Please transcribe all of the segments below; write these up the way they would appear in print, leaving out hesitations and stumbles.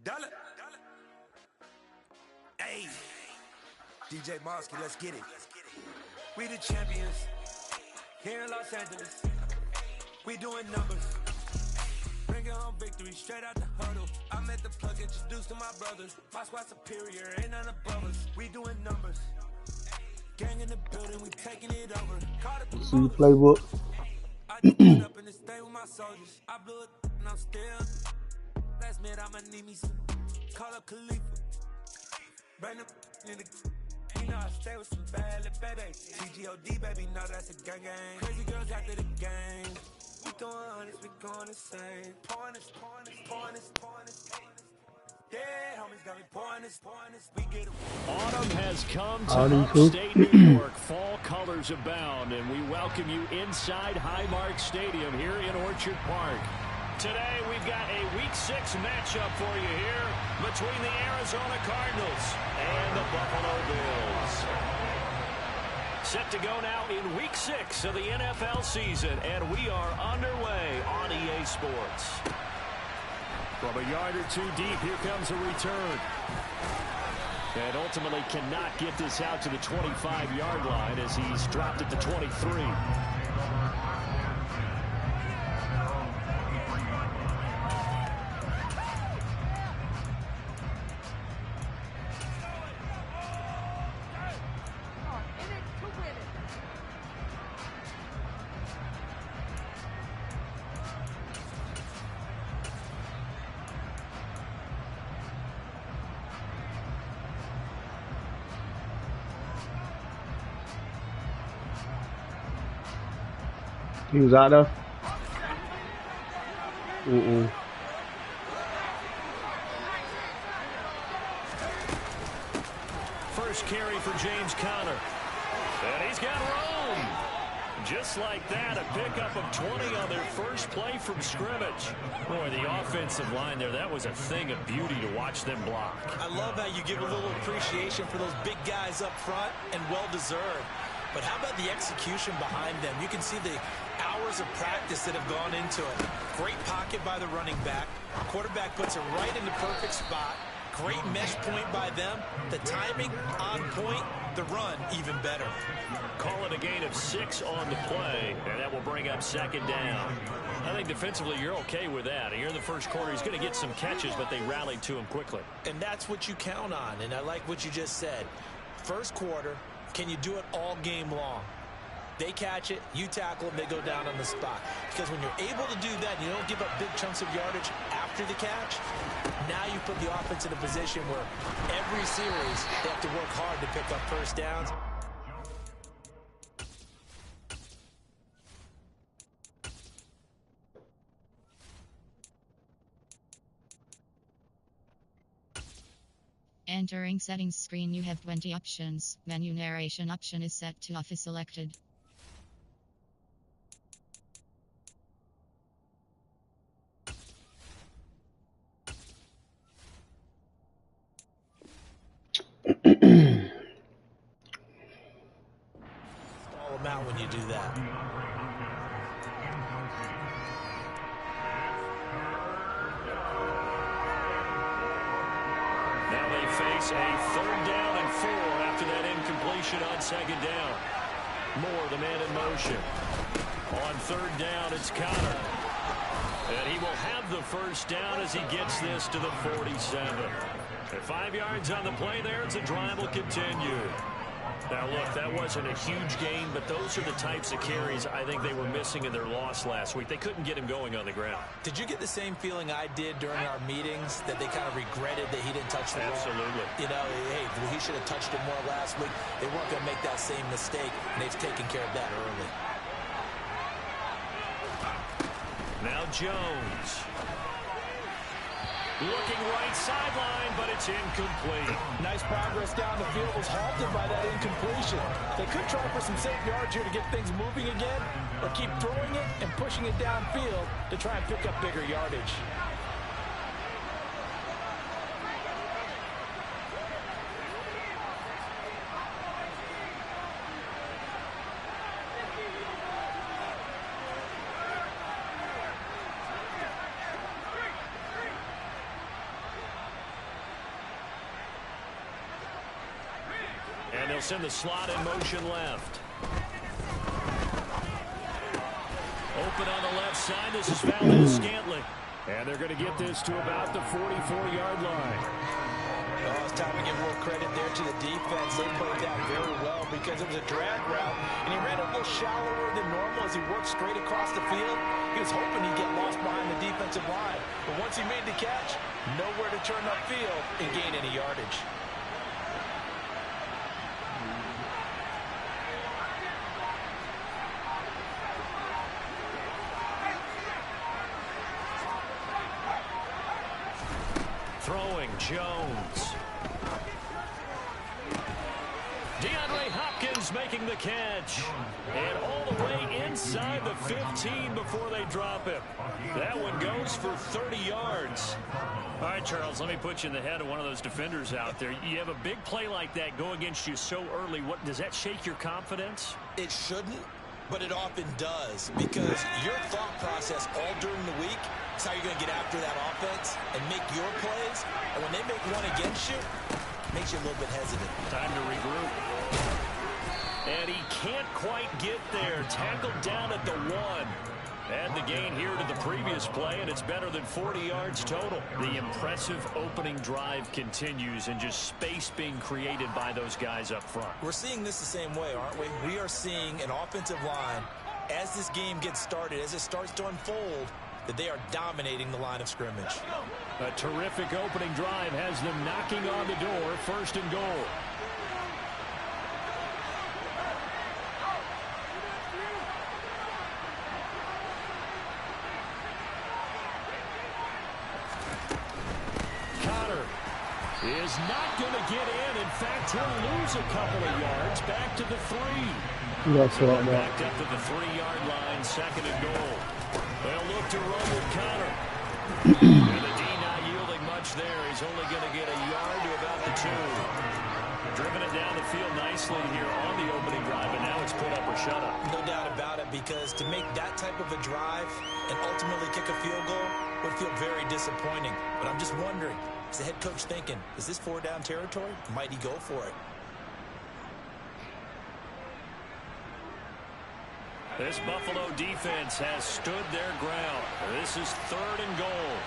Dollar. Hey, DJ Mosky, let's get it. We the champions here in Los Angeles. We doing numbers. Bringing home victory straight out the huddle. I'm at the plug, introduced to my brothers. My squad superior, ain't none above us. We doing numbers. Gang in the building, we taking it over. See the playbook. I just put up in this thing with my soldiers. I blew it and I'm still. Last minute I'ma need me some. Call up Khalifa. Bring them in the. You know I stay with some bad little baby. TGOD baby, know that's a gang gang. Crazy girls after the game. We throwing hundreds, we going insane. Pouring this. Yeah, homies got me pouring this. We get it. Autumn has come to upstate New York. Fall colors abound, and we welcome you inside Highmark Stadium here in Orchard Park. Today, we've got a Week 6 matchup for you here between the Arizona Cardinals and the Buffalo Bills. Set to go now in Week 6 of the NFL season, and we are underway on EA Sports. From a yard or two deep, here comes a return. And ultimately cannot get this out to the 25-yard line as he's dropped it to 23. He was out there? First carry for James Conner. And he's got room. Just like that, a pickup of 20 on their first play from scrimmage. Boy, the offensive line there, that was a thing of beauty to watch them block. I love how you give a little appreciation for those big guys up front, and well-deserved. But how about the execution behind them? You can see the hours of practice that have gone into it. Great pocket by the running back. Quarterback puts it right in the perfect spot. Great mesh point by them. The timing on point. The run even better. Call it a gain of 6 on the play, and that will bring up second down. I think defensively you're okay with that. Here in the first quarter, he's going to get some catches, but they rallied to him quickly. And that's what you count on, and I like what you just said. First quarter, can you do it all game long? They catch it, you tackle them, they go down on the spot. Because when you're able to do that, you don't give up big chunks of yardage after the catch, now you put the offense in a position where every series they have to work hard to pick up first downs. Entering settings screen, you have 20 options. Menu narration option is set to off is selected. Stall them out when you do that. Now they face a 3rd down and 4 after that incompletion on 2nd down. Moore, the man in motion. On 3rd down, it's Conner. And he will have the first down as he gets this to the 47. At 5 yards on the play there, as the drive will continue. Now, look, that wasn't a huge gain, but those are the types of carries I think they were missing in their loss last week. They couldn't get him going on the ground. Did you get the same feeling I did during our meetings, that they kind of regretted that he didn't touch the ball? Absolutely. You know, hey, he should have touched it more last week. They weren't going to make that same mistake, and they've taken care of that early. Now Jones. Looking right sideline, but it's incomplete. Nice progress down the field, was halted by that incompletion. They could try for some safe yards here to get things moving again, or keep throwing it and pushing it downfield to try and pick up bigger yardage. they'll send the slot in motion left. Open on the left side. This is Valdez-Scantling. And they're going to get this to about the 44-yard line. Oh, it's time to give more credit there to the defense. They played that very well because it was a drag route, and he ran a little shallower than normal as he worked straight across the field. He was hoping he'd get lost behind the defensive line, but once he made the catch, nowhere to turn upfield and gain any yardage. Throwing Jones. DeAndre Hopkins making the catch. And all the way inside the 15 before they drop him. That one goes for 30 yards. All right, Charles, let me put you in the head of one of those defenders out there. You have a big play like that go against you so early. What does that shake your confidence? It shouldn't, but it often does, because your thought process all during the week is how you're going to get after that offense and make your plays. And when they make one against you, it makes you a little bit hesitant. Time to regroup. And he can't quite get there. Tackled down at the 1. Add the gain here to the previous play, and it's better than 40 yards total. The impressive opening drive continues, and just space being created by those guys up front. We're seeing this the same way, aren't we? We are seeing an offensive line, as this game gets started, as it starts to unfold, that they are dominating the line of scrimmage. A terrific opening drive has them knocking on the door, 1st and goal. Is not going to get in. In fact, he'll lose a couple of yards back to the 3. Backed up to the 3-yard line, 2nd and goal. They'll look to run with Connor. And the D not yielding much there. He's only going to get a yard to about the 2. Driven it down the field nicely here on the opening drive, and now it's put up or shut up. No doubt about it, because to make that type of a drive and ultimately kick a field goal would feel very disappointing. But I'm just wondering, is the head coach thinking, is this 4-down territory? Might he go for it? This Buffalo defense has stood their ground. This is 3rd and goal.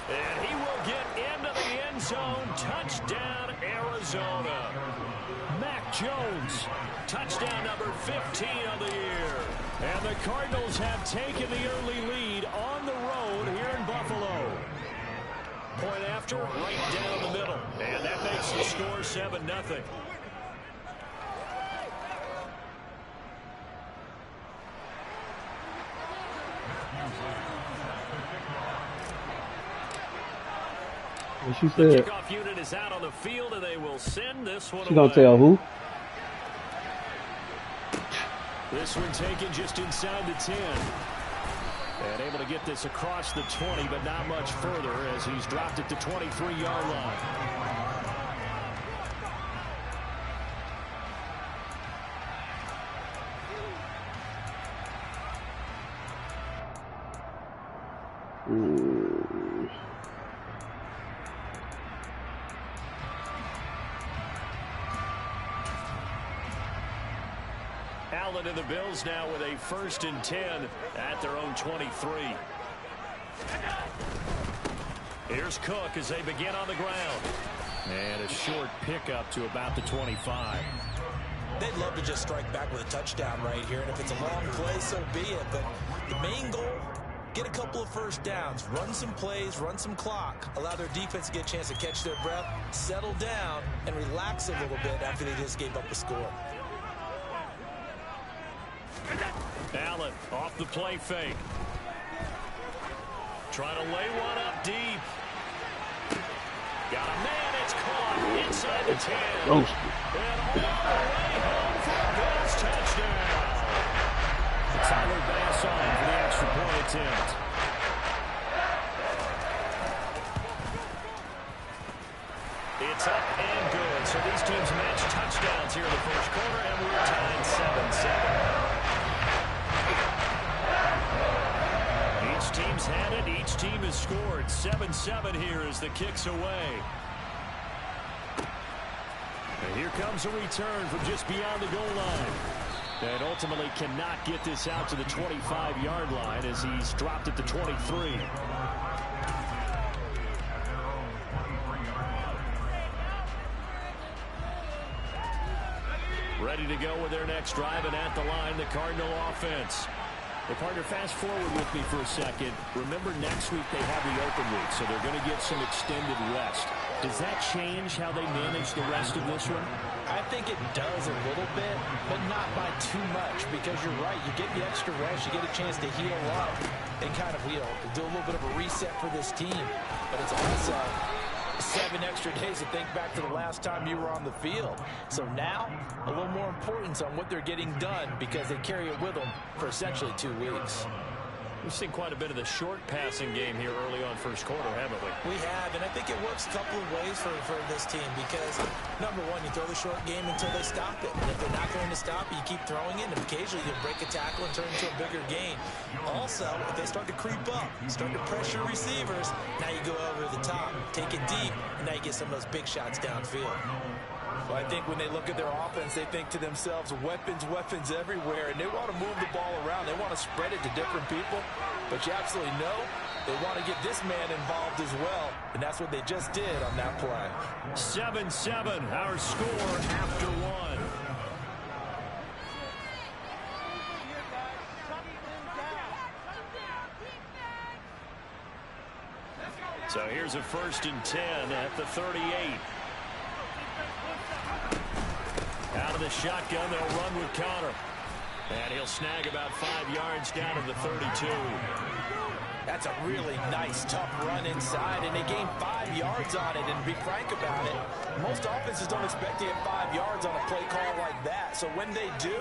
And he will get into the end zone. Touchdown, Arizona. Mac Jones, touchdown number 15 of the year. And the Cardinals have taken the early lead on the road here in Buffalo. Point after, right down the middle. And that makes the score 7-0. What she The said? kickoff unit is out on the field, and they will send this one She gonna away. tell who? This one taken just inside the 10. And able to get this across the 20, but not much further as he's dropped it to 23-yard line. Allen and the Bills now with a 1st and 10 at their own 23. Here's Cook as they begin on the ground. And a short pickup to about the 25. They'd love to just strike back with a touchdown right here, and if it's a long play, so be it. But the main goal, get a couple of 1st downs, run some plays, run some clock, allow their defense to get a chance to catch their breath, settle down, and relax a little bit after they just gave up a score. Allen off the play fake. Trying to lay one up deep. Got a man, it's caught inside the 10. And all the way home for a Bills touchdown. Tyler Bass on for the extra point attempt. It's up and good. So these teams match touchdowns here in the 1st quarter, and we're tied 7-7. Each team's had it. Each team has scored. 7-7 here as the kick's away. And here comes a return from just beyond the goal line. And ultimately cannot get this out to the 25-yard line as he's dropped at the 23. Ready to go with their next drive, and at the line, the Cardinal offense. The partner, fast forward with me for a second. Remember, next week they have the open week, so they're going to get some extended rest. Does that change how they manage the rest of this one? I think it does a little bit, but not by too much, because you're right. You get the extra rest, you get a chance to heal up and kind of do a little bit of a reset for this team. But it's also 7 extra days to think back to the last time you were on the field. So now, a little more importance on what they're getting done because they carry it with them for essentially 2 weeks. We've seen quite a bit of the short passing game here early on first quarter, haven't we? We have, and I think it works a couple of ways for this team because, number one, you throw the short game until they stop it. And if they're not going to stop it, you keep throwing it, and occasionally you'll break a tackle and turn it into a bigger gain. Also, if they start to creep up, start to pressure receivers, now you go over the top, take it deep, and now you get some of those big shots downfield. Well, I think when they look at their offense, they think to themselves, weapons, weapons everywhere, and they want to move the ball around. They want to spread it to different people, but you absolutely know they want to get this man involved as well, and that's what they just did on that play. 7-7, our score after 1. So here's a 1st and 10 at the 38. Out of the shotgun, they'll run with Connor. And he'll snag about 5 yards down to the 32. That's a really nice, tough run inside, and they gained 5 yards on it. And to be frank about it, most offenses don't expect to get 5 yards on a play call like that. So when they do,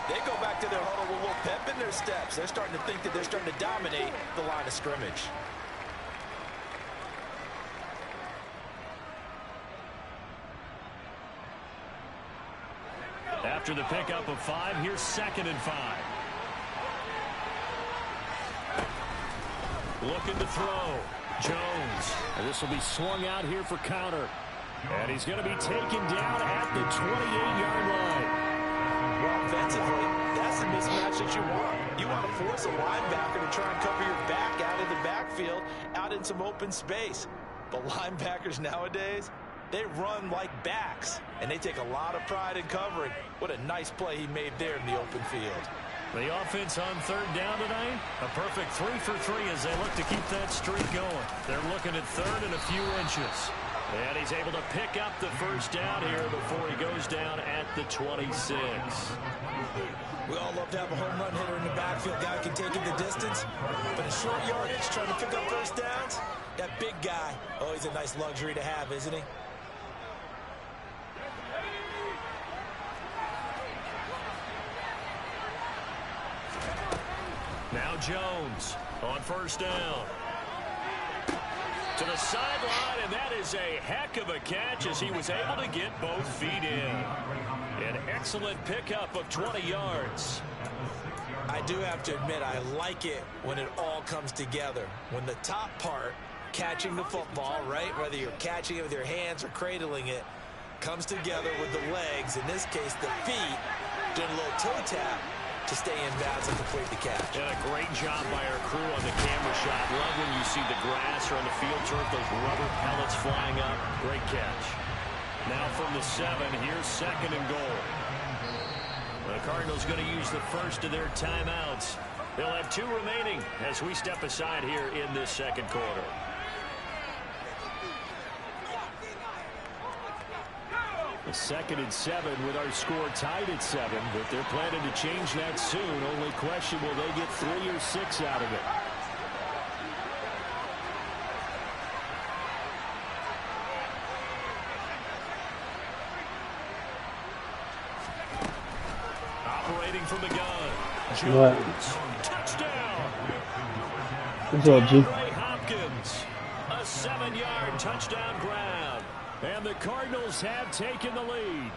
they go back to their huddle with a little pep in their steps. They're starting to think that they're starting to dominate the line of scrimmage. After the pickup of 5, here's 2nd and 5. Looking to throw. Jones. And this will be swung out here for counter. And he's going to be taken down at the 28-yard line. Well, offensively, that's the mismatch that you want. You want to force a linebacker to try and cover your back out of the backfield, out in some open space. But linebackers nowadays, they run like backs, and they take a lot of pride in covering. What a nice play he made there in the open field. The offense on 3rd down tonight, a perfect 3 for 3 as they look to keep that streak going. They're looking at 3rd and a few inches. And he's able to pick up the 1st down here before he goes down at the 26. We all love to have a home run hitter in the backfield. Guy can take it the distance. But in short yardage, trying to pick up 1st downs, that big guy, oh, he's a nice luxury to have, isn't he? Now Jones on 1st down. To the sideline, and that is a heck of a catch as he was able to get both feet in. An excellent pickup of 20 yards. I do have to admit, I like it when it all comes together. When the top part, catching the football, right, whether you're catching it with your hands or cradling it, comes together with the legs, in this case the feet, doing a little toe tap to stay in bounds and complete the catch. And a great job by our crew on the camera shot. Love when you see the grass or on the field turf, those rubber pellets flying up. Great catch. Now from the 7, here's 2nd and goal. The Cardinals going to use the 1st of their timeouts. They'll have 2 remaining as we step aside here in this 2nd quarter. The 2nd and 7 with our score tied at 7, but they're planning to change that soon. Only question, will they get 3 or 6 out of it? Operating from the gun. Jones. Touchdown. Good job, G. Ray Hopkins. A 7-yard touchdown grab. And the Cardinals have taken the lead.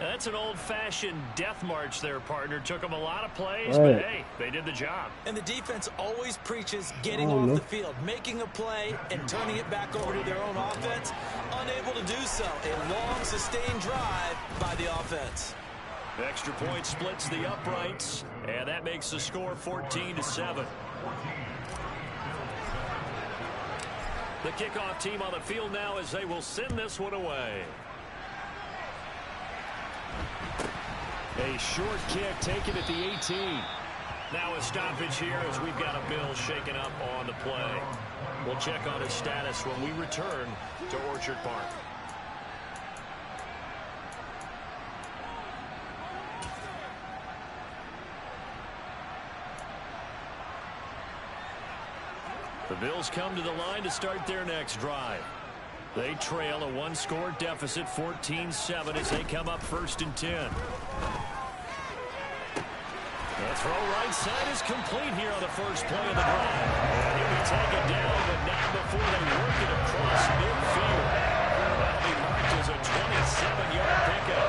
That's an old-fashioned death march there, partner. Took them a lot of plays, but hey, they did the job. And the defense always preaches getting off the field, making a play, and turning it back over to their own offense. Unable to do so. A long, sustained drive by the offense. Extra point splits the uprights, and that makes the score 14-7. The kickoff team on the field now as they will send this one away. A short kick taken at the 18. Now a stoppage here as we've got a Bill shaken up on the play. We'll check on his status when we return to Orchard Park. The Bills come to the line to start their next drive. They trail a one-score deficit, 14-7, as they come up 1st and 10. The throw right side is complete here on the first play of the drive. And he'll be taken down, but not before they work it across midfield. That'll be marked as a 27-yard pickup.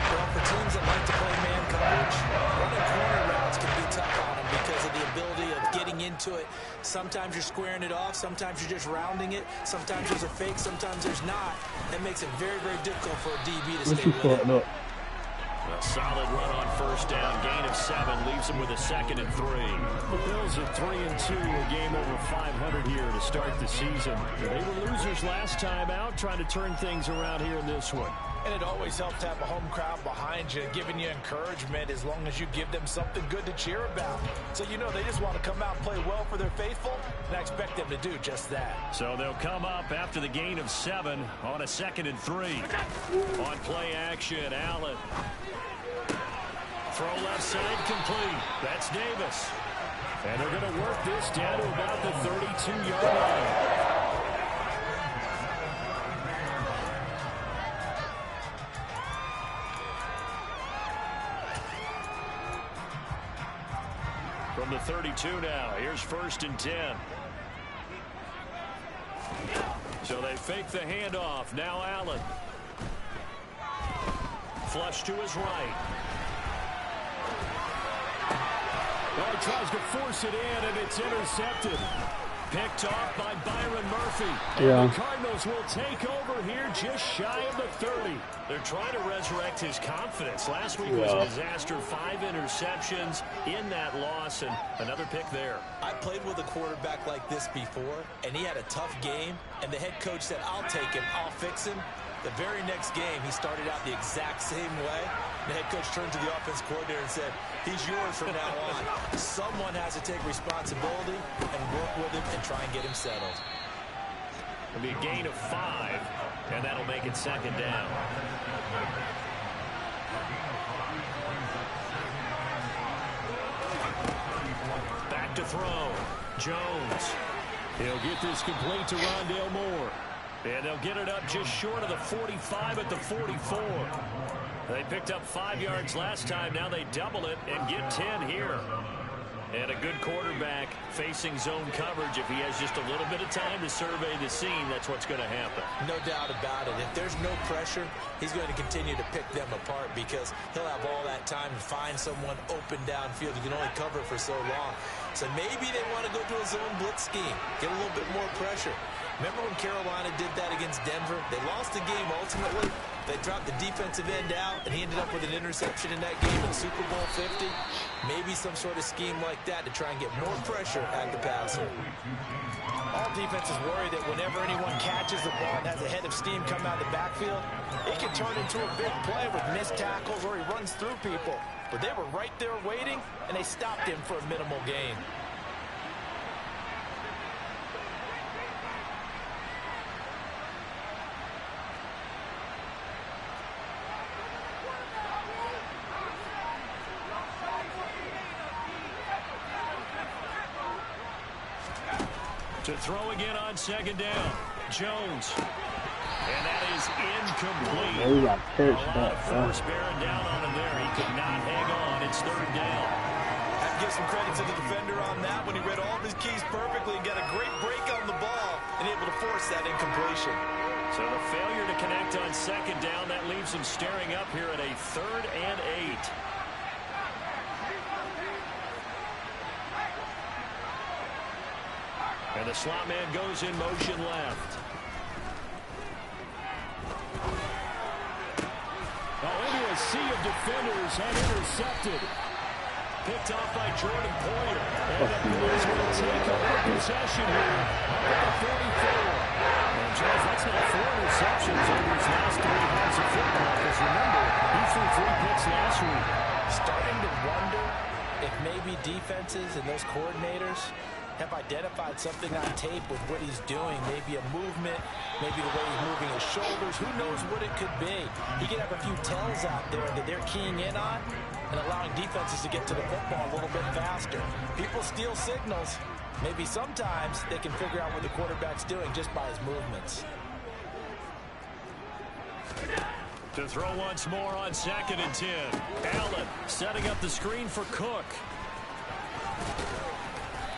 Well, for teams that like to play man coverage, running corner routes can be tough on them because of the ability of getting into it. Sometimes you're squaring it off. Sometimes you're just rounding it. Sometimes there's a fake. Sometimes there's not. That makes it very, very difficult for a DB to stay with it. A solid run on 1st down. Gain of 7 leaves them with a 2nd and 3. The Bills are 3-2, a game over 500 here to start the season. They were losers last time out, trying to turn things around here in this one. And it always helps to have a home crowd behind you, giving you encouragement as long as you give them something good to cheer about. So you know they just want to come out and play well for their faithful, and I expect them to do just that. So they'll come up after the gain of 7 on a 2nd and 3. On play action, Allen. Throw left side complete. That's Davis. And they're going to work this down to about the 32-yard line. From the 32 now, here's 1st and 10. So they fake the handoff. Now Allen. Flush to his right. Well, he tries to force it in, and it's intercepted. Picked off by Byron Murphy. Yeah. And the Cardinals will take over here just shy of the 30. They're trying to resurrect his confidence. Last week was a disaster. 5 interceptions in that loss, and another pick there. I played with a quarterback like this before, and he had a tough game, and the head coach said, I'll take him, I'll fix him. The very next game, he started out the exact same way. The head coach turned to the offense coordinator and said, he's yours from now on. Someone has to take responsibility and work with him and try and get him settled. It'll be a gain of 5, and that'll make it 2nd down. Back to throw. Jones. He'll get this complete to Rondale Moore. And they'll get it up just short of the 45 at the 44. They picked up 5 yards last time. Now they double it and get 10 here. And a good quarterback facing zone coverage. If he has just a little bit of time to survey the scene, that's what's going to happen. No doubt about it. If there's no pressure, he's going to continue to pick them apart because he'll have all that time to find someone open downfield. You can only cover for so long. So maybe they want to go to a zone blitz scheme, get a little bit more pressure. Remember when Carolina did that against Denver? They lost the game ultimately. They dropped the defensive end out, and he ended up with an interception in that game in Super Bowl 50. Maybe some sort of scheme like that to try and get more pressure at the passer. All defenses worry that whenever anyone catches the ball and has a head of steam come out of the backfield, it can turn into a big play with missed tackles or he runs through people. But they were right there waiting, and they stopped him for a minimal gain. To throw again on 2nd down. Jones. And that is incomplete. Oh, he got pitched A lot of up. force bearing down on him there. He could not hang on. It's 3rd down. I have to give some credit to the defender on that when he read all of his keys perfectly and got a great break on the ball and able to force that incompletion. So the failure to connect on second down, that leaves them staring up here at a 3rd and 8. And the slot man goes in motion left. Into a sea of defenders and intercepted. Picked off by Jordan Poyer. And the Bills will take over possession here up at the 44. And, Jeff, that's not 4 interceptions over these last 3 halves of football. Because remember, he threw 3 picks last week. Starting to wonder if maybe defenses and those coordinators have identified something on tape with what he's doing. Maybe a movement, maybe the way he's moving his shoulders. Who knows what it could be? He could have a few tells out there that they're keying in on and allowing defenses to get to the football a little bit faster. People steal signals. Maybe sometimes they can figure out what the quarterback's doing just by his movements. To throw once more on 2nd and 10. Allen setting up the screen for Cook.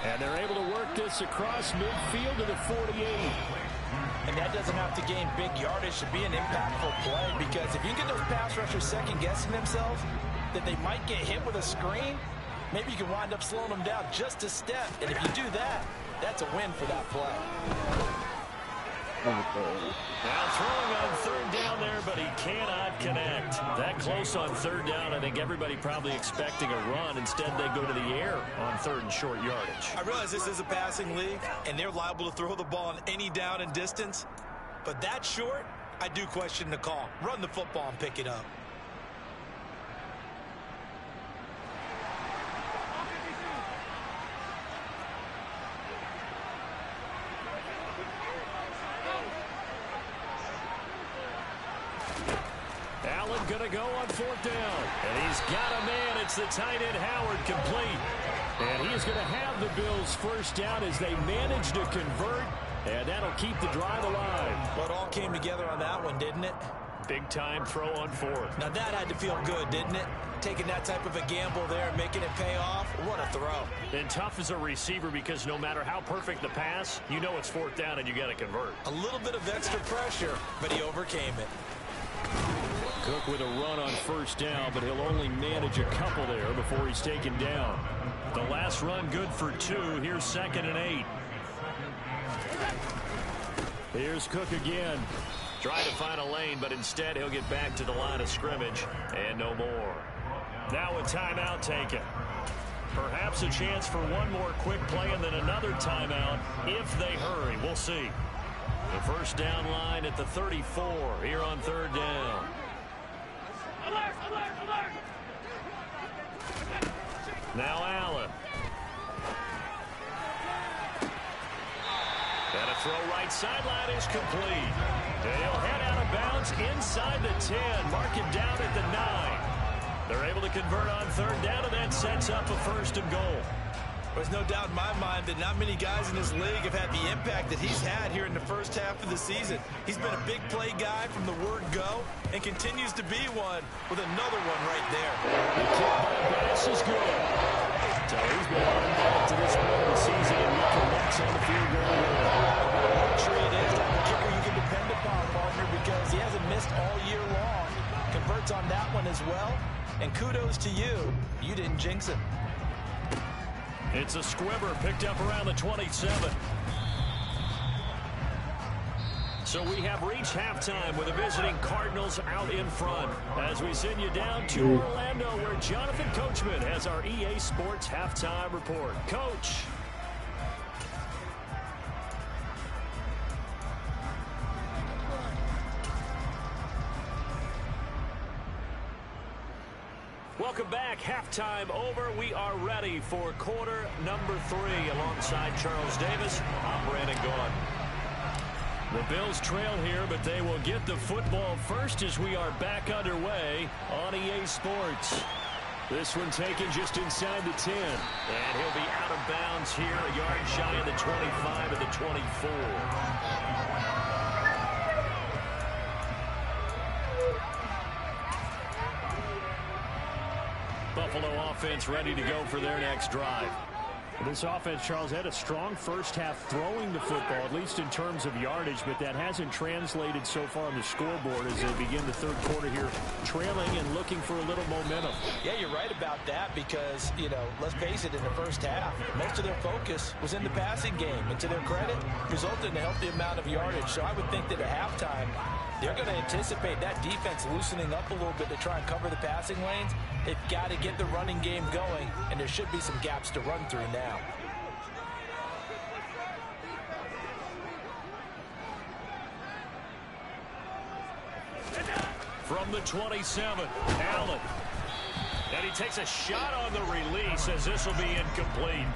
And they're able to work this across midfield to the 48. And that doesn't have to gain big yardage to be an impactful play, because if you get those pass rushers second-guessing themselves that they might get hit with a screen, maybe you can wind up slowing them down just a step. And if you do that, that's a win for that play. Now throwing on 3rd down there, but he cannot connect. That close on 3rd down, I think everybody probably expecting a run. Instead, they go to the air on 3rd and short yardage. I realize this is a passing league, and they're liable to throw the ball on any down and distance. But that short, I do question the call. Run the football and pick it up. Going to go on 4th down. And he's got a man. It's the tight end Howard, complete. And he is going to have the Bills' 1st down as they manage to convert. And that'll keep the drive alive. Well, it all came together on that one, didn't it? Big time throw on 4th. Now that had to feel good, didn't it? Taking that type of a gamble there and making it pay off. What a throw. And tough as a receiver, because no matter how perfect the pass, you know it's 4th down and you got to convert. A little bit of extra pressure, but he overcame it. Cook with a run on 1st down, but he'll only manage a couple there before he's taken down. The last run good for 2. Here's 2nd and 8. Here's Cook again. Trying to find a lane, but instead he'll get back to the line of scrimmage and no more. Now a timeout taken. Perhaps a chance for one more quick play and then another timeout if they hurry. We'll see. The 1st down line at the 34 here on 3rd down. Alert, alert, alert. Now Allen. And a throw right sideline is complete. They'll head out of bounds inside the 10. Mark it down at the 9. They're able to convert on 3rd down, and that sets up a 1st and goal. There's no doubt in my mind that not many guys in this league have had the impact that he's had here in the 1st half of the season. He's been a big play guy from the word go and continues to be one with another one right there. The kick by Bass is good. So he's been on back to this point of the season, and he connects on the field goal. Luxury it is to have a kicker you can depend upon, partner, because he hasn't missed all year long. Converts on that one as well, and kudos to you. You didn't jinx him. It's a squibber picked up around the 27. So we have reached halftime with the visiting Cardinals out in front as we send you down to Orlando, where Jonathan Coachman has our EA Sports halftime report. Coach. Welcome back. Halftime over. We are ready for quarter number 3 alongside Charles Davis. I'm Brandon Gaughan. The Bills trail here, but they will get the football first as we are back underway on EA Sports. This one taken just inside the 10. And he'll be out of bounds here, a yard shy of the 25 of the 24. Buffalo offense ready to go for their next drive. This offense, Charles, had a strong first half throwing the football, at least in terms of yardage, but that hasn't translated so far on the scoreboard as they begin the third quarter here, trailing and looking for a little momentum. Yeah, you're right about that because, you know, let's face it, in the first half, most of their focus was in the passing game. And to their credit, resulted in a healthy amount of yardage. So I would think that at halftime, they're going to anticipate that defense loosening up a little bit to try and cover the passing lanes. They've got to get the running game going, and there should be some gaps to run through now. From the 27, Allen. And he takes a shot on the release as this will be incomplete.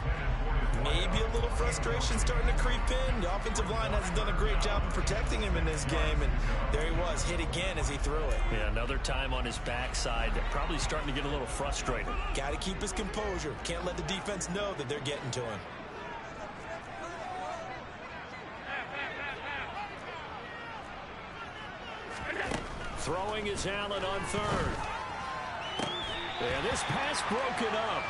Maybe a little frustration starting to creep in. The offensive line hasn't done a great job of protecting him in this game, and there he was, hit again as he threw it. Yeah, another time on his backside, probably starting to get a little frustrated. Got to keep his composure. Can't let the defense know that they're getting to him. Throwing is Allen on third. And this pass broken up.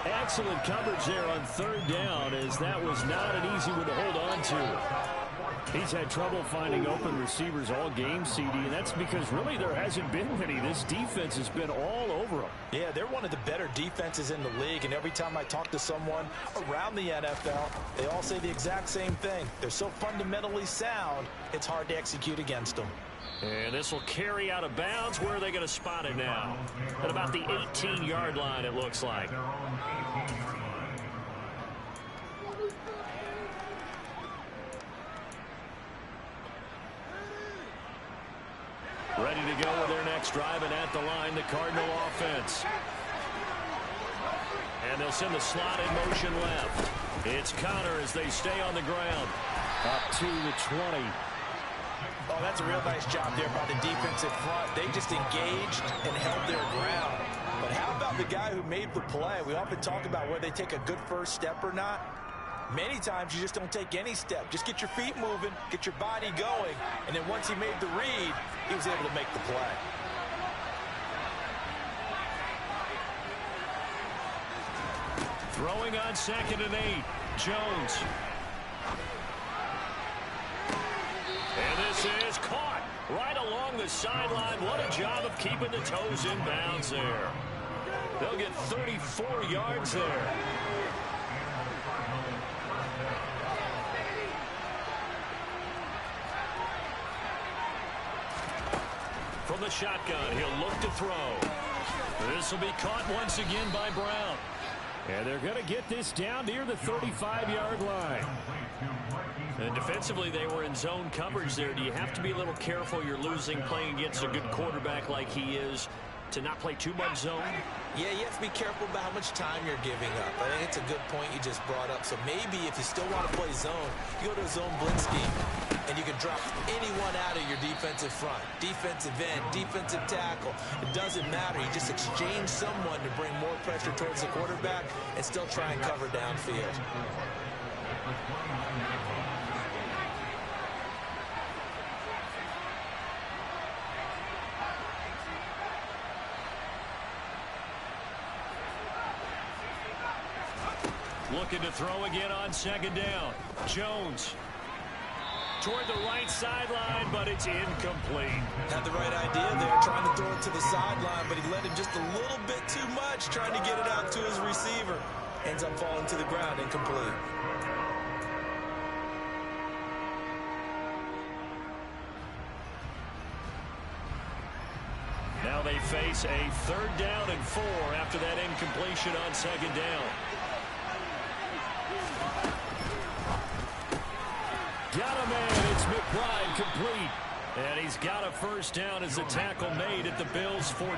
Excellent coverage there on third down, as that was not an easy one to hold on to. He's had trouble finding open receivers all game, CD, and that's because really there hasn't been many. This defense has been all over them. Yeah, they're one of the better defenses in the league, and every time I talk to someone around the NFL, they all say the exact same thing. They're so fundamentally sound, it's hard to execute against them. And this will carry out of bounds. Where are they going to spot it now? At about the 18-yard line, it looks like. Ready to go with their next drive, and at the line, the Cardinal offense. And they'll send the slot in motion left. It's Connor as they stay on the ground. Up to the 20. Oh, that's a real nice job there by the defensive front. They just engaged and held their ground. But how about the guy who made the play? We often talk about whether they take a good first step or not. Many times you just don't take any step. Just get your feet moving, get your body going, and then once he made the read, he was able to make the play. Throwing on 2nd and 8, Jones. And this is caught right along the sideline. What a job of keeping the toes in bounds there. They'll get 34 yards there. From the shotgun, he'll look to throw. This will be caught once again by Brown. And they're going to get this down near the 35-yard line. And defensively, they were in zone coverage there. Do you have to be a little careful? You're losing playing against a good quarterback like he is to not play too much zone? Yeah, you have to be careful about how much time you're giving up. I think it's a good point you just brought up. So maybe if you still want to play zone, you go to a zone blitz scheme, and you can drop anyone out of your defensive front. Defensive end, defensive tackle. It doesn't matter. You just exchange someone to bring more pressure towards the quarterback and still try and cover downfield. Looking to throw again on 2nd down. Jones toward the right sideline, but it's incomplete. Had the right idea there, trying to throw it to the sideline, but he let him just a little bit too much, trying to get it out to his receiver. Ends up falling to the ground, incomplete. Now they face a 3rd down and 4 after that incompletion on 2nd down. Got a man. It's McBride complete. And he's got a 1st down as the tackle made at the Bills' 14.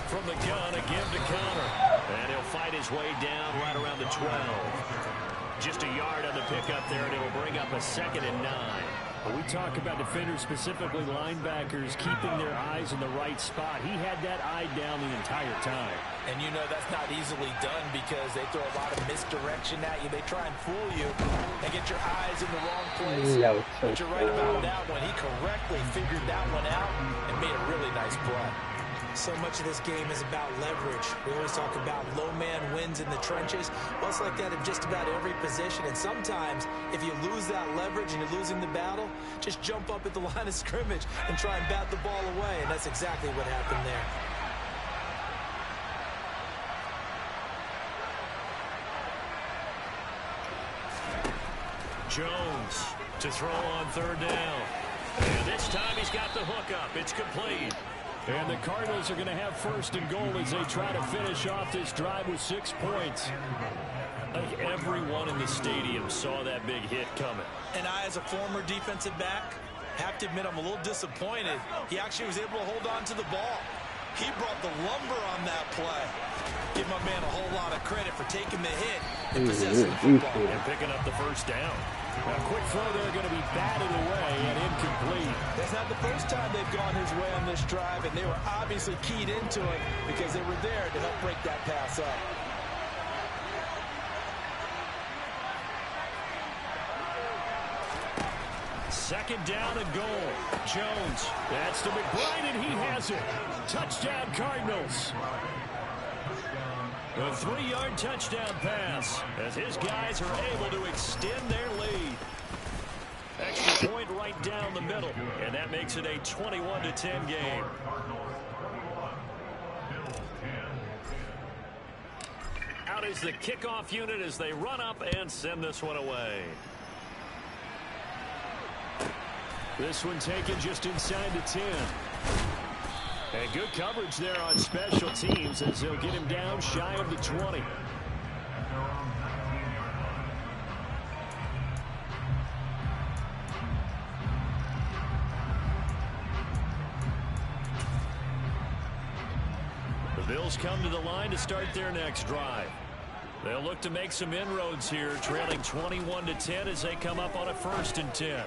From the gun, a give to Connor. And he'll fight his way down right around the 12. Just a yard on the pickup there, and it'll bring up a 2nd and 9. When we talk about defenders, specifically linebackers, keeping their eyes in the right spot. He had that eye down the entire time. And you know that's not easily done because they throw a lot of misdirection at you. They try and fool you and get your eyes in the wrong place. But you're right about that one. He correctly figured that one out and made a really nice play. So much of this game is about leverage. We always talk about low man wins in the trenches. Well, it's like that in just about every position. And sometimes, if you lose that leverage and you're losing the battle, just jump up at the line of scrimmage and try and bat the ball away. And that's exactly what happened there. Jones to throw on third down. And this time he's got the hook up. It's complete. And the Cardinals are going to have first and goal as they try to finish off this drive with 6 points. I think everyone in the stadium saw that big hit coming. And I, as a former defensive back, have to admit I'm a little disappointed. He actually was able to hold on to the ball. He brought the lumber on that play. Give my man a whole lot of credit for taking the hit and possessing the football. And picking up the first down. A quick throw there going to be batted away and incomplete. That's not the first time they've gone his way on this drive, and they were obviously keyed into it because they were there to help break that pass up. Second down and goal. Jones. That's to McBride, and he has it. Touchdown, Cardinals. A 3-yard touchdown pass as his guys are able to extend their lead. Extra point right down the middle, and that makes it a 21-10 game. Out is the kickoff unit as they run up and send this one away. This one taken just inside the 10. And good coverage there on special teams as they'll get him down shy of the 20. The Bills come to the line to start their next drive. They'll look to make some inroads here, trailing 21-10 as they come up on a 1st and 10.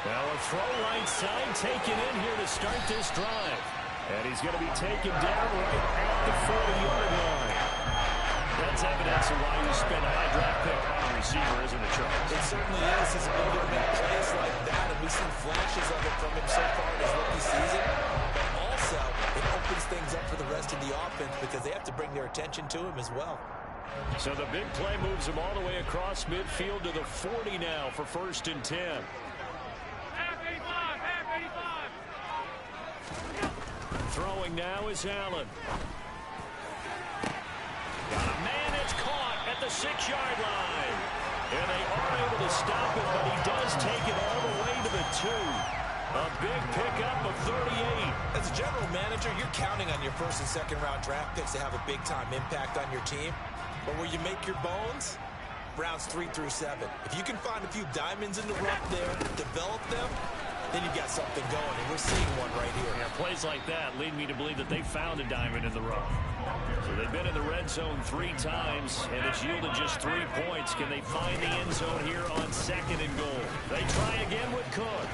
Now a throw right side taken in here to start this drive. And he's going to be taken down right at the 40-yard line. That's evidence of why you spend a high draft pick on a receiver, isn't it, Charles? It certainly is. His ability to make plays like that, and we've seen flashes of it from him so far in his rookie season. But also, it opens things up for the rest of the offense because they have to bring their attention to him as well. So the big play moves him all the way across midfield to the 40 now for 1st and 10. Throwing now is Allen. Got a man that's caught at the 6-yard line. And they are able to stop it, but he does take it all the way to the 2. A big pickup of 38. As a general manager, you're counting on your 1st and 2nd round draft picks to have a big-time impact on your team. But where you make your bones, rounds 3 through 7. If you can find a few diamonds in the rough there, develop them, then you've got something going, and we're seeing one right here. Yeah, plays like that lead me to believe that they found a diamond in the rough. So they've been in the red zone 3 times, and it's yielded just 3 points. Can they find the end zone here on 2nd and goal? They try again with Cook.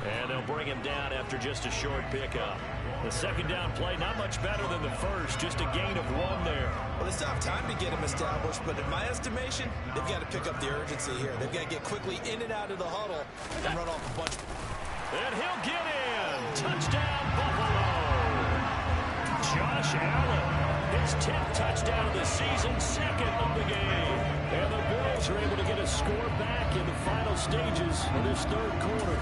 And they'll bring him down after just a short pickup. The 2nd down play, not much better than the 1st, just a gain of 1 there. Well, they still have time to get him established, but in my estimation, they've got to pick up the urgency here. They've got to get quickly in and out of the huddle and run off a bunch. And he'll get in. Touchdown, Buffalo. Josh Allen, his 10th touchdown of the season, 2nd of the game. And the Bills are able to get a score back in the final stages of this 3rd quarter.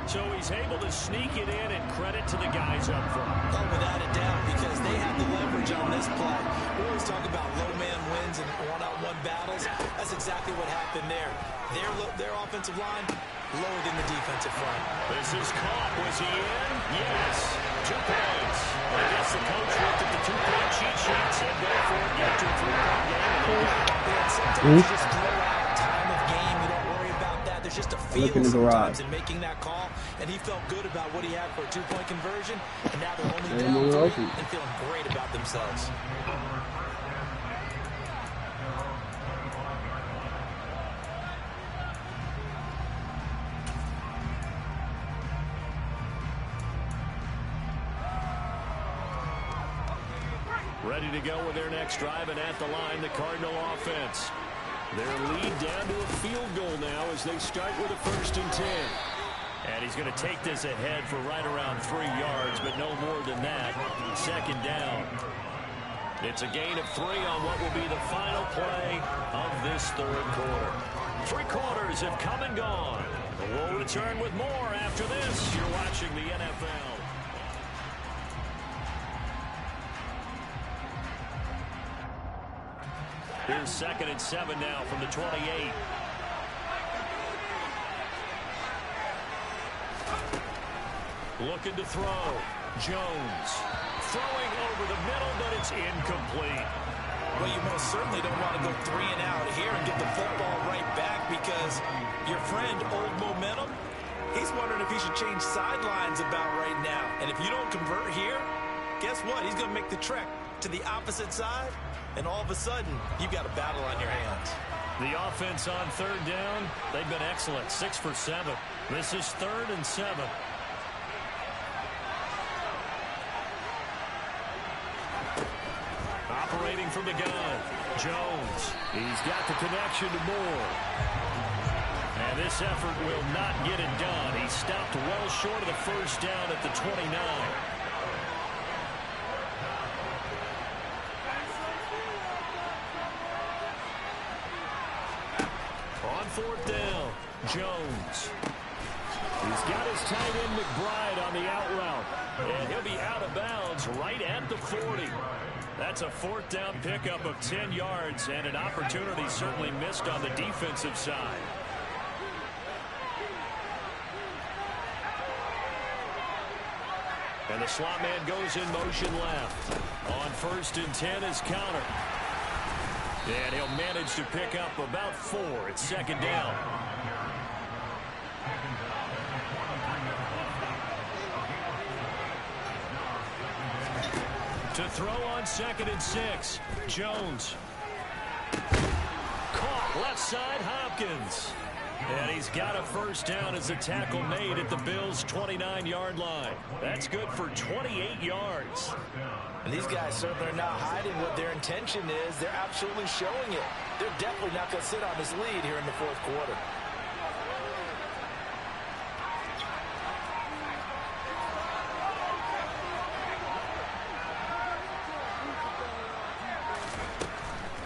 So he's able to sneak it in, and credit to the guys up front. Oh, without a doubt, because they have the leverage on this play. We always talk about low man wins and one-on-one battles. That's exactly what happened there. Their offensive line lower than the defensive front. This is caught. Was he in? Yes. 2 points. I guess the coach looked at the 2-point cheat sheet, said go for it, get to a 3-point game. And sometimes just throw out time of game. You don't worry about that. There's just a feel sometimes in making that call. And he felt good about what he had for a 2-point conversion. And now they're only down 3 and feeling great about themselves. Ready to go with their next drive, and at the line, the Cardinal offense. Their lead down to a field goal now as they start with a 1st and 10. And he's going to take this ahead for right around 3 yards, but no more than that. Second down. It's a gain of 3 on what will be the final play of this third quarter. 3 quarters have come and gone. We'll return with more after this. You're watching the NFL. Here's 2nd and 7 now from the 28. Looking to throw. Jones throwing over the middle, but it's incomplete. Well, you most certainly don't want to go 3 and out here and get the football right back, because your friend, Old Momentum, he's wondering if he should change sidelines about right now. And if you don't convert here, guess what? He's going to make the trek to the opposite side, and all of a sudden, you've got a battle on your hands. The offense on 3rd down, they've been excellent, 6 for 7. This is 3rd and 7. Operating from the gun, Jones. He's got the connection to Moore. And this effort will not get it done. He stopped well short of the first down at the 29. On 4th down, Jones. He's got his tight end McBride on the out route. And he'll be out of bounds right at the 40. That's a 4th down pickup of 10 yards, and an opportunity certainly missed on the defensive side. And the slot man goes in motion left. On 1st and 10 is Connor. And he'll manage to pick up about 4. It's 2nd down. To throw on 2nd and 6, Jones. Caught left side, Hopkins. And he's got a first down as a tackle made at the Bills' 29-yard line. That's good for 28 yards. And these guys certainly are not hiding what their intention is. They're absolutely showing it. They're definitely not going to sit on this lead here in the 4th quarter.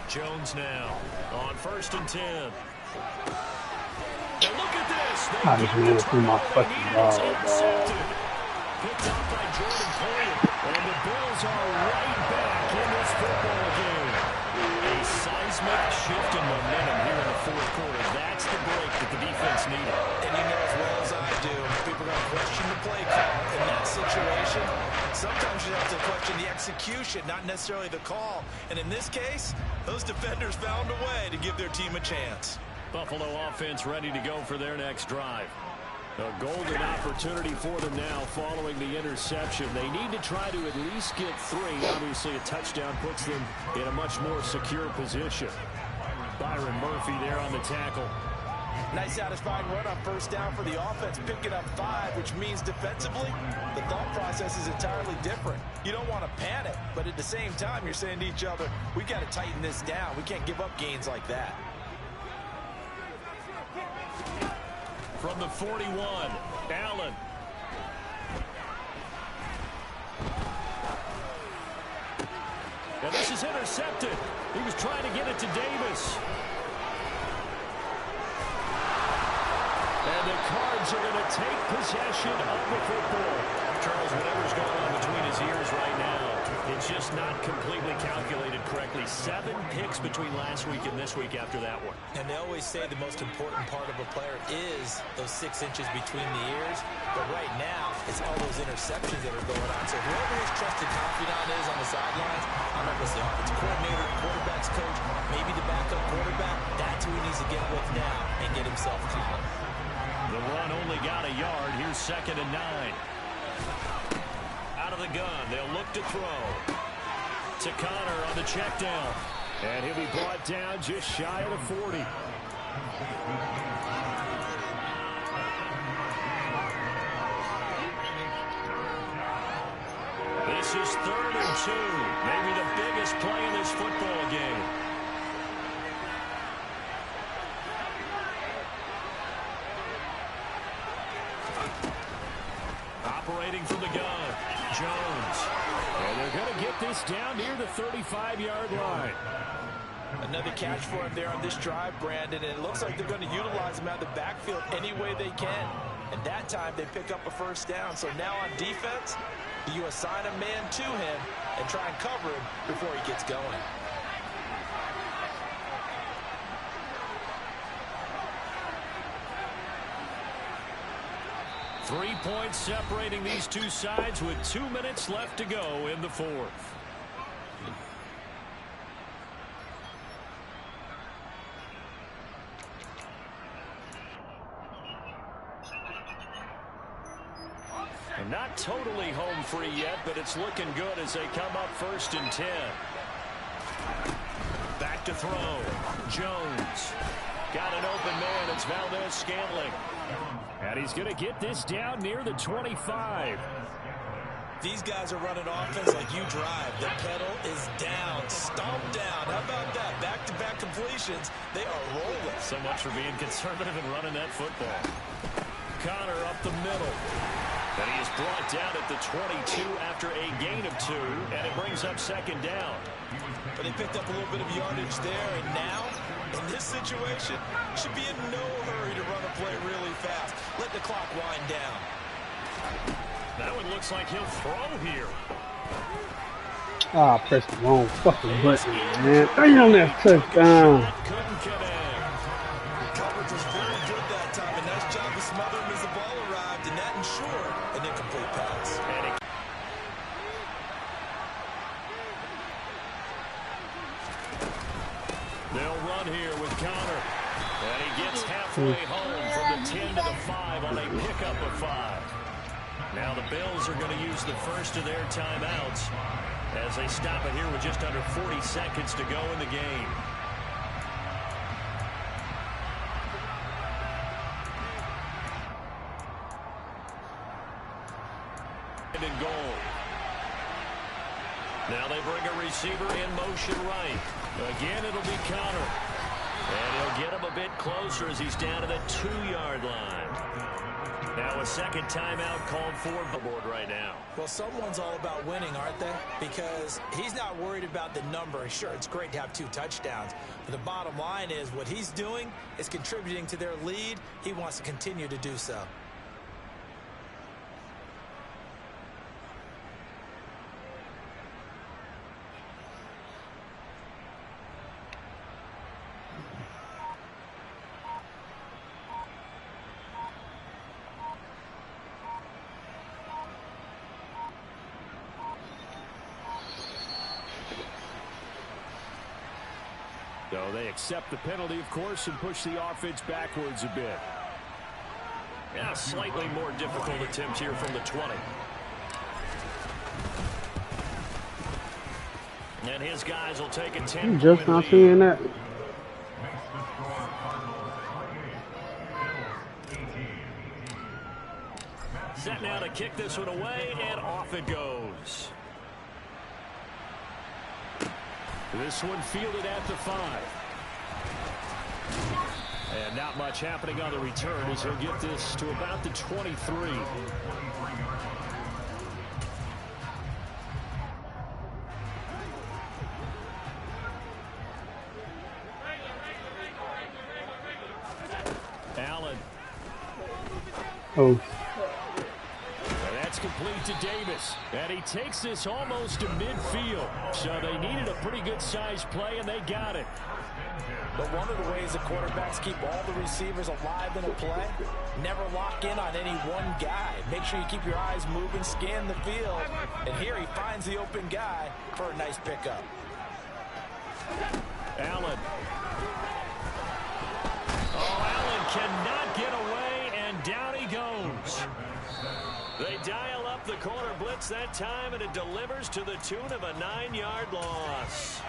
Jones now on 1st and 10. And look at this. I just ran through my fucking ball, Intercepted. Picked off by Jordan Poyer. And the Bills are right back in this football game. A seismic shift in momentum here in the 4th quarter. That's the break that the defense needed. And you know as well as I do, people are going to question the play call in that situation. Sometimes you have to question the execution, not necessarily the call. And in this case, those defenders found a way to give their team a chance. Buffalo offense ready to go for their next drive. A golden opportunity for them now following the interception. They need to try to at least get 3. Obviously, a touchdown puts them in a much more secure position. Byron Murphy there on the tackle. Nice satisfying run on 1st down for the offense, picking up 5, which means defensively, the thought process is entirely different. You don't want to panic, but at the same time, you're saying to each other, we got to tighten this down. We can't give up gains like that. From the 41, Allen. And this is intercepted. He was trying to get it to Davis. And the Cards are going to take possession of the football. Charles, whatever's going on between his ears right now, it's just not completely calculated correctly. 7 picks between last week and this week after that one. And they always say the most important part of a player is those 6 inches between the ears. But right now, it's all those interceptions that are going on. So whoever his trusted confidant is on the sidelines, I don't know if it's the offensive coordinator, quarterback's coach, maybe the backup quarterback, that's who he needs to get with now and get himself calm. The run only got a yard. Here's 2nd and 9. Out of the gun, they'll look to throw. To Connor on the check down. And he'll be brought down just shy of the 40. This is 3rd and 2. Maybe the biggest play in this football game. get this down near the 35-yard line. Another catch for him there on this drive, Brandon, and it looks like they're going to utilize him out of the backfield any way they can. And that time they pick up a first down. So now on defense, you assign a man to him and try and cover him before he gets going. Three points separating these two sides with 2 minutes left to go in the fourth. And not totally home free yet, but it's looking good as they come up 1st and 10. Back to throw. Jones. Got an open man. It's Valdez-Scantling. And he's going to get this down near the 25. These guys are running offense like you drive. The pedal is down, stomped down. How about that? Back-to-back completions. They are rolling. So much for being conservative and running that football. Connor up the middle. And he is brought down at the 22 after a gain of 2, and it brings up 2nd down. But they picked up a little bit of yardage there, and now, in this situation, should be in no hurry to run a play really fast. Let the clock wind down. That one looks like he'll throw here. Ah, press the wrong fucking button, man. Damn, that touchdown. Couldn't connect. Coverage was very good that time. A nice job of smothering as the ball arrived, and that ensured an incomplete pass. They'll run here with Connor. And he gets halfway home from the 10 to the 5 on a pickup of 5. Now the Bills are going to use the first of their timeouts as they stop it here with just under 40 seconds to go in the game. And goal. Now they bring a receiver in motion right. Again, it'll be Connor. And he'll get him a bit closer as he's down to the 2-yard line. Now a second timeout called for the board right now. Well, someone's all about winning, aren't they? Because he's not worried about the number. Sure, it's great to have 2 touchdowns. But the bottom line is what he's doing is contributing to their lead. He wants to continue to do so. So they accept the penalty, of course, and push the offense backwards a bit. Yeah, slightly more difficult attempt here from the 20. And his guys will take a 10-point Just not lead. seeing that. Set now to kick this one away, and off it goes. This one fielded at the 5. And not much happening on the return as he'll get this to about the 23. Allen. Oh. Complete to Davis, and he takes this almost to midfield. So they needed a pretty good size play, and they got it. But one of the ways the quarterbacks keep all the receivers alive in a play, never lock in on any one guy. Make sure you keep your eyes moving, scan the field, and here he finds the open guy for a nice pickup. Allen. Oh, Allen cannot get away, and down he goes. They dial up the corner blitz that time, and it delivers to the tune of a 9-yard loss.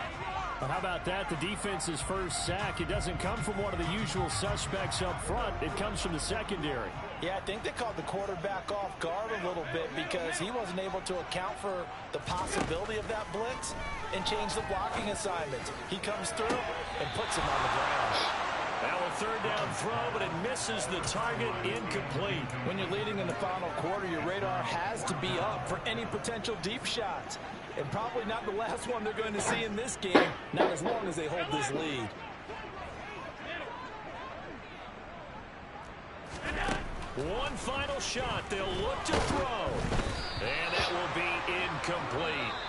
Well, how about that? The defense's first sack. It doesn't come from one of the usual suspects up front. It comes from the secondary. Yeah, I think they caught the quarterback off guard a little bit because he wasn't able to account for the possibility of that blitz and change the blocking assignments. He comes through and puts him on the ground. Now a 3rd down throw, but it misses the target, incomplete. When you're leading in the final quarter, your radar has to be up for any potential deep shots. And probably not the last one they're going to see in this game, not as long as they hold this lead. One final shot. They'll look to throw. And that will be incomplete.